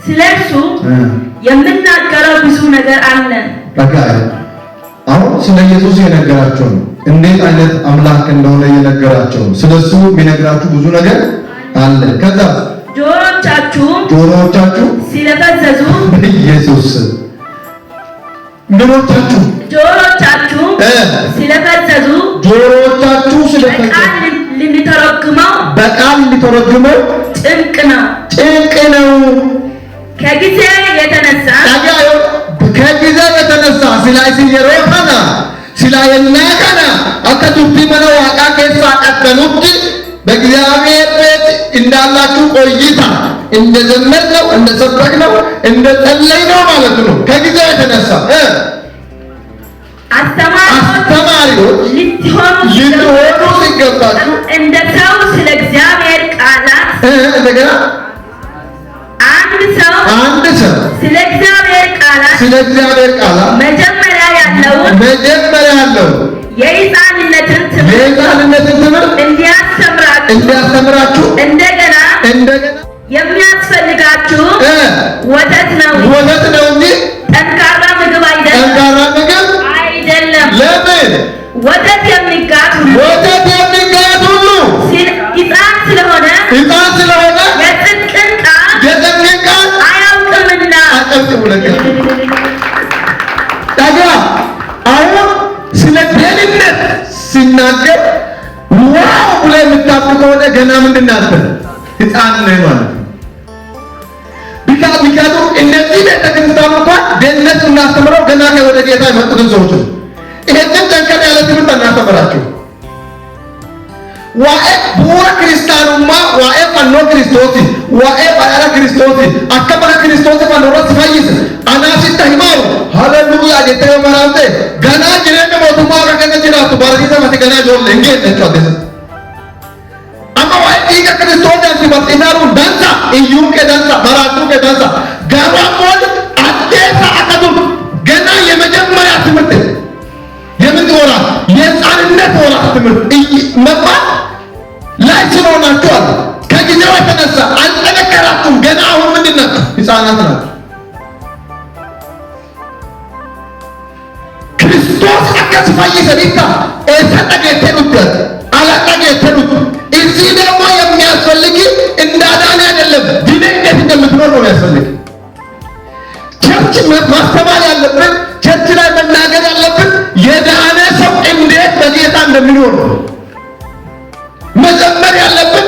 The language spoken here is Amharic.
ስለሱ የምናገረው ብዙ ነገር አለ። በቃ አሁን ስለ ኢየሱስ የነገራቸው እንዴት አይነት አምላክ እንደሆነ የነገራቸው ስለሱ የሚነግራችሁ ብዙ ነገር አለ። ከዛ ጆሮቻችሁ ስለፈዘዙ ኢየሱስ ጆሮቻችሁ ስለፈዘዙ በቃል ሊተረጉመው ጭንቅ ነው። ከጊዜ የተነሳ ስላይሲየሮካና ስላየናካና አከቱቲ መነው ዋቃ ከሳ ቀጠሉት በእግዚአብሔር ቤት እንዳላችሁ ቆይታ እንደዘመርነው እንደሰበክነው እንደጸለይነው ማለት ነው። ከጊዜ የተነሳ አስተማሪዎች ልትሆኑ ሲገባችሁ እንደ ሰው ስለ እግዚአብሔር ቃላት እንደገና አንድ ሰው ስለ እግዚአብሔር ቃላት መጀመሪያ ያለው የሕፃንነትን ትምህርት እንዲያስተምራችሁ እንደገና የሚያስፈልጋችሁ ወተት ነው እንጂ ጠንካራ ምግብ አይደለም። ለምን? ወተት የሚጋት ሁሉ ሕፃን ስለሆነ የጽድቅን ቃል አያውቅምና። ታዲያ አሁን ስለ ደህንነት ሲናገር ዋው ብለ የምታፍር ከሆነ ገና ምንድን ናት? ሕፃን ነህ ማለት ነው። ምክንያቱም እነዚህ ቤተክርስቲያን እንኳን ደህንነት እናስተምረው ገና ከወደ ጌታ የመጡትን ሰዎች ነው። ይሄንን ጠንከር ያለ ትምህርት እናስተምራቸው። ዋኤ ቡራ ክርስቲያኑማ ዋኤ ፈኖ ክርስቶስ ዋኤ ባያራ ክርስቶስ አከበረ ክርስቶስ ፈኖሮስ ፈይስ አናሲታ ሂማሩ ሃሌሉያ ጌታዬ ማራንተ ገና ጅሬን ሞቱማ ከከነ ጅራቱ ባሪታ ማተገና ጆል እንጌት ነቻደስ አማ ዋኤ ኢጋ ክርስቶስ አንተ ባቲናሩ ዳንሳ ኢዩም ከዳንሳ ባራቱ ከዳንሳ ጋራ ሞል አዴሳ አከቱ ገና የመጀመሪያ ትምህርት የምትወራ የሕፃንነት ወራ ትምህርት መባል ላይ ስለሆናችኋል። ከጊዜው የተነሳ አልጠነከራችሁም። ገና አሁን ምንድን ናችሁ? ሕፃናት ናችሁ። ክርስቶስ አከስፋይ ሰዲታ እሰጠገተሉት አላጠገተሉት እዚህ ደግሞ የሚያስፈልግ እንዳዳነ አይደለም ዲነ እንዴት እንደምትኖር ነው የሚያስፈልግ። ቸርች ማስተማር ያለብን ቸርች ላይ መናገር ያለብን የዳነ ሰው እንዴት በጌታ እንደሚኖር ነው። መዘመር ያለብን